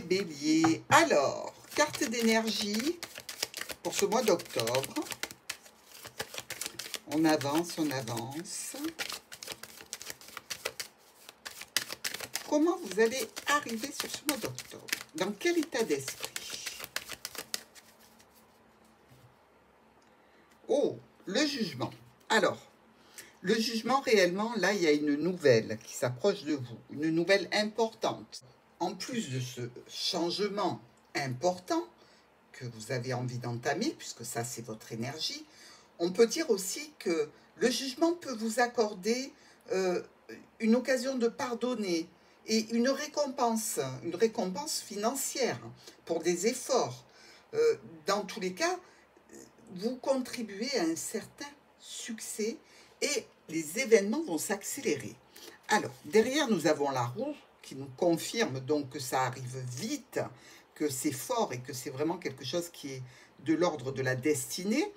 béliers. Alors, carte d'énergie pour ce mois d'octobre. On avance, on avance. Comment vous allez arriver sur ce mois d'octobre? Dans quel état d'esprit? Oh, le jugement. Alors, le jugement, réellement, là, il y a une nouvelle qui s'approche de vous, une nouvelle importante. En plus de ce changement important que vous avez envie d'entamer, puisque ça, c'est votre énergie, on peut dire aussi que le jugement peut vous accorder une occasion de pardonner et une récompense financière pour des efforts. Dans tous les cas, vous contribuez à un certain succès et les événements vont s'accélérer. Alors, derrière, nous avons la roue qui nous confirme donc que ça arrive vite, que c'est fort et que c'est vraiment quelque chose qui est de l'ordre de la destinée.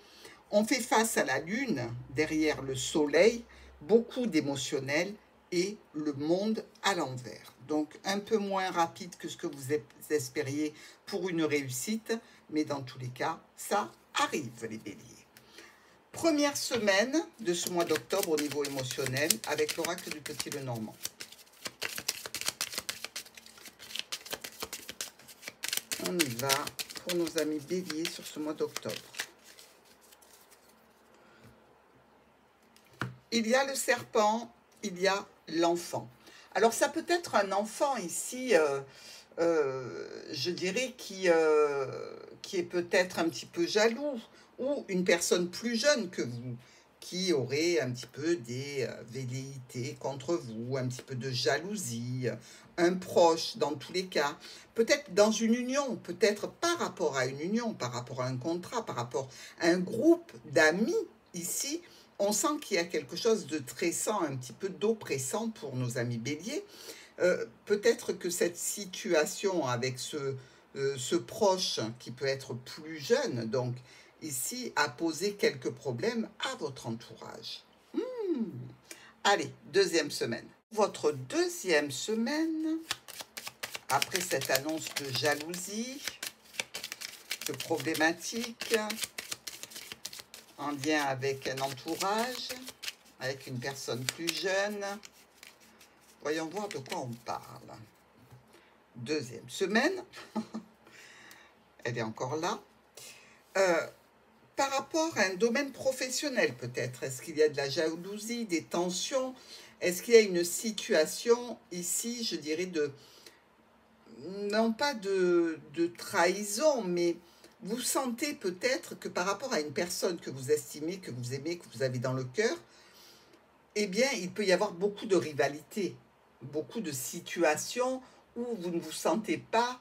On fait face à la lune, derrière le soleil, beaucoup d'émotionnel et le monde à l'envers. Donc un peu moins rapide que ce que vous espériez pour une réussite, mais dans tous les cas, ça arrive les béliers. Première semaine de ce mois d'octobre au niveau émotionnel avec l'oracle du Petit Lenormand. On y va pour nos amis béliers sur ce mois d'octobre. Il y a le serpent, il y a l'enfant. Alors ça peut être un enfant ici, je dirais, qui est peut-être un petit peu jaloux, ou une personne plus jeune que vous, qui aurait un petit peu des velléités contre vous, un petit peu de jalousie, un proche dans tous les cas, peut-être dans une union, peut-être par rapport à une union, par rapport à un contrat, par rapport à un groupe d'amis ici. On sent qu'il y a quelque chose de tressant, un petit peu d'oppressant pour nos amis béliers. Peut-être que cette situation avec ce proche qui peut être plus jeune, donc ici, a posé quelques problèmes à votre entourage. Allez, deuxième semaine. Votre deuxième semaine, après cette annonce de jalousie, de problématique, en lien avec un entourage, avec une personne plus jeune. Voyons voir de quoi on parle. Deuxième semaine, elle est encore là. Par rapport à un domaine professionnel peut-être, est-ce qu'il y a de la jalousie, des tensions? Est-ce qu'il y a une situation ici, je dirais, non pas de trahison, mais vous sentez peut-être que par rapport à une personne que vous estimez, que vous aimez, que vous avez dans le cœur, eh bien, il peut y avoir beaucoup de rivalité, beaucoup de situations où vous ne vous sentez pas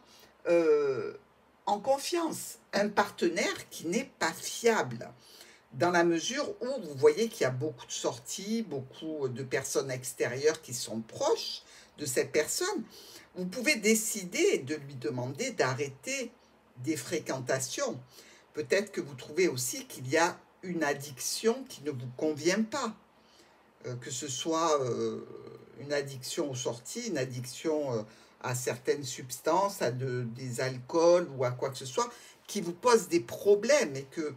en confiance. Un partenaire qui n'est pas fiable, dans la mesure où vous voyez qu'il y a beaucoup de sorties, beaucoup de personnes extérieures qui sont proches de cette personne. Vous pouvez décider de lui demander d'arrêter des fréquentations. Peut-être que vous trouvez aussi qu'il y a une addiction qui ne vous convient pas, que ce soit une addiction aux sorties, une addiction à certaines substances, à des alcools ou à quoi que ce soit, qui vous pose des problèmes et que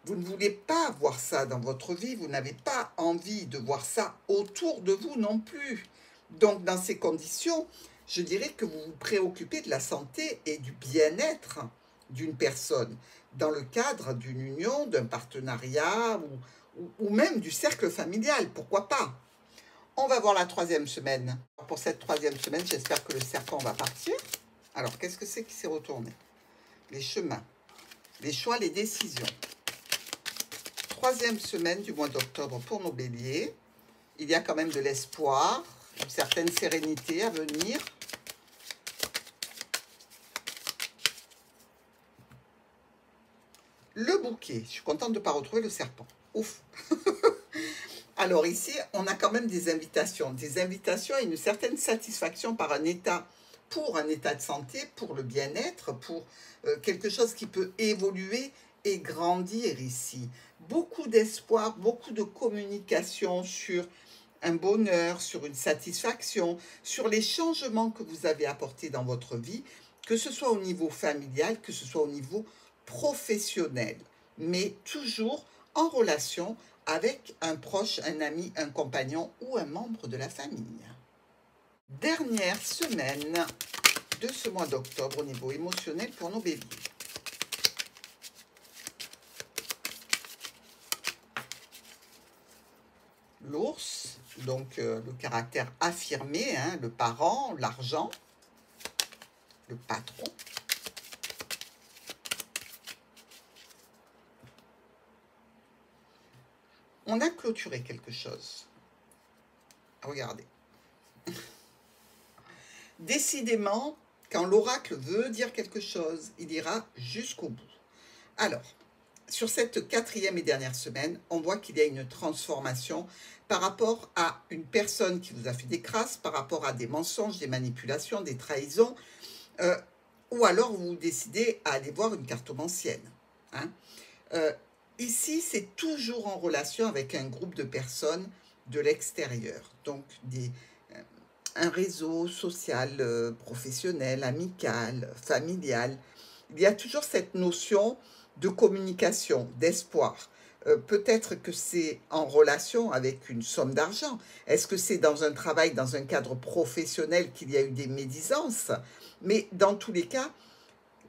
vous ne voulez pas voir ça dans votre vie, vous n'avez pas envie de voir ça autour de vous non plus. Donc dans ces conditions, je dirais que vous vous préoccupez de la santé et du bien-être d'une personne, dans le cadre d'une union, d'un partenariat ou même du cercle familial, pourquoi pas. On va voir la troisième semaine. Pour cette troisième semaine, j'espère que le serpent va partir. Alors, qu'est-ce que c'est qui s'est retourné? Les chemins, les choix, les décisions. Troisième semaine du mois d'octobre pour nos béliers. Il y a quand même de l'espoir, une certaine sérénité à venir. Le bouquet. Je suis contente de ne pas retrouver le serpent. Ouf. Alors ici, on a quand même des invitations à une certaine satisfaction par un état, pour un état de santé, pour le bien-être, pour quelque chose qui peut évoluer et grandir ici. Beaucoup d'espoir, beaucoup de communication sur un bonheur, sur une satisfaction, sur les changements que vous avez apportés dans votre vie, que ce soit au niveau familial, que ce soit au niveau professionnel, mais toujours en relation avec un proche, un ami, un compagnon ou un membre de la famille. Dernière semaine de ce mois d'octobre au niveau émotionnel pour nos béliers. L'ours, donc le caractère affirmé, hein, le parent, l'argent, le patron. On a clôturé quelque chose. Regardez. Décidément, quand l'oracle veut dire quelque chose, il ira jusqu'au bout. Alors, sur cette quatrième et dernière semaine, on voit qu'il y a une transformation par rapport à une personne qui vous a fait des crasses, par rapport à des mensonges, des manipulations, des trahisons, ou alors vous décidez à aller voir une cartomancienne. Hein. Ici, c'est toujours en relation avec un groupe de personnes de l'extérieur, donc un réseau social, professionnel, amical, familial. Il y a toujours cette notion de communication, d'espoir. Peut-être que c'est en relation avec une somme d'argent. Est-ce que c'est dans un travail, dans un cadre professionnel qu'il y a eu des médisances? Mais dans tous les cas,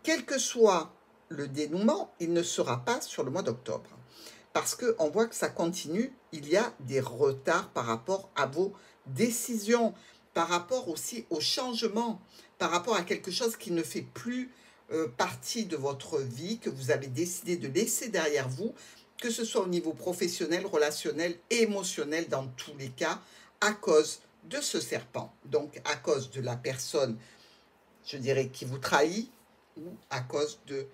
quel que soit le dénouement, il ne sera pas sur le mois d'octobre. Parce qu'on voit que ça continue, il y a des retards par rapport à vos décisions, par rapport aussi au changement, par rapport à quelque chose qui ne fait plus partie de votre vie, que vous avez décidé de laisser derrière vous, que ce soit au niveau professionnel, relationnel, émotionnel, dans tous les cas, à cause de ce serpent. Donc, à cause de la personne, je dirais, qui vous trahit, ou à cause de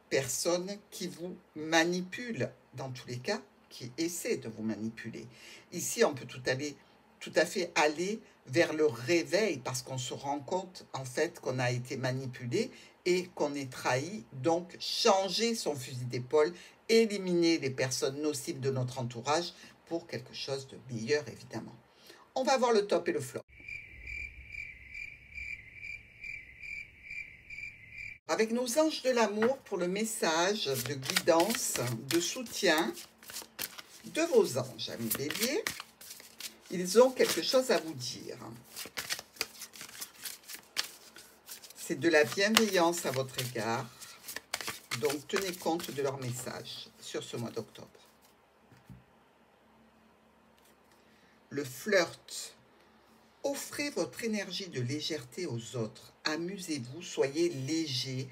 personnes qui vous manipulent, dans tous les cas, qui essaient de vous manipuler. Ici, on peut tout à fait aller vers le réveil, parce qu'on se rend compte, en fait, qu'on a été manipulé et qu'on est trahi, donc changer son fusil d'épaule, éliminer les personnes nocives de notre entourage pour quelque chose de meilleur, évidemment. On va voir le top et le flop. Avec nos anges de l'amour pour le message de guidance, de soutien de vos anges, amis béliers, ils ont quelque chose à vous dire. C'est de la bienveillance à votre égard, donc tenez compte de leur message sur ce mois d'octobre. Le flirt. Offrez votre énergie de légèreté aux autres. Amusez-vous, soyez léger.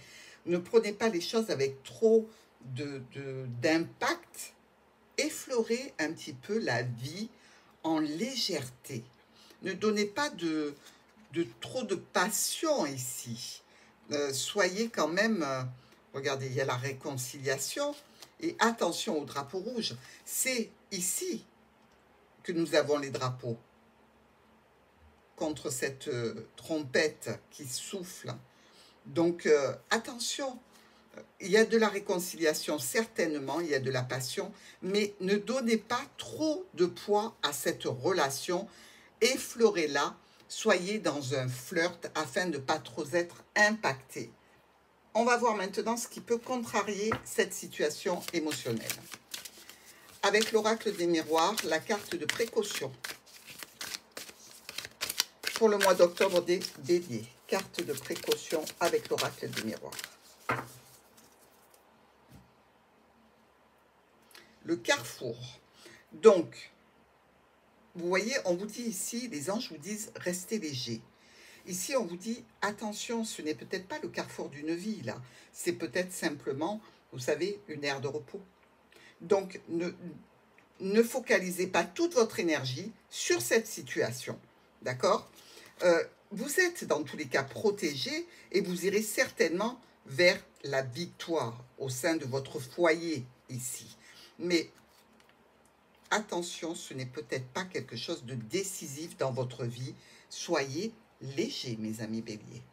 Ne prenez pas les choses avec trop d'impact. Effleurez un petit peu la vie en légèreté. Ne donnez pas de trop de passion ici. Soyez quand même, regardez, il y a la réconciliation. Et attention au drapeau rouge. C'est ici que nous avons les drapeaux. Contre cette trompette qui souffle. Donc, attention, il y a de la réconciliation, certainement, il y a de la passion, mais ne donnez pas trop de poids à cette relation, effleurez-la, soyez dans un flirt afin de ne pas trop être impacté. On va voir maintenant ce qui peut contrarier cette situation émotionnelle. Avec l'oracle des miroirs, la carte de précaution. Pour le mois d'octobre des béliers, carte de précaution avec l'oracle des miroirs. Le carrefour. Donc, vous voyez, on vous dit ici, les anges vous disent, restez léger. Ici, on vous dit, attention, ce n'est peut-être pas le carrefour d'une vie, là. C'est peut-être simplement, vous savez, une aire de repos. Donc, ne focalisez pas toute votre énergie sur cette situation. D'accord ? Vous êtes dans tous les cas protégé et vous irez certainement vers la victoire au sein de votre foyer ici. Mais attention, ce n'est peut-être pas quelque chose de décisif dans votre vie. Soyez léger, mes amis béliers.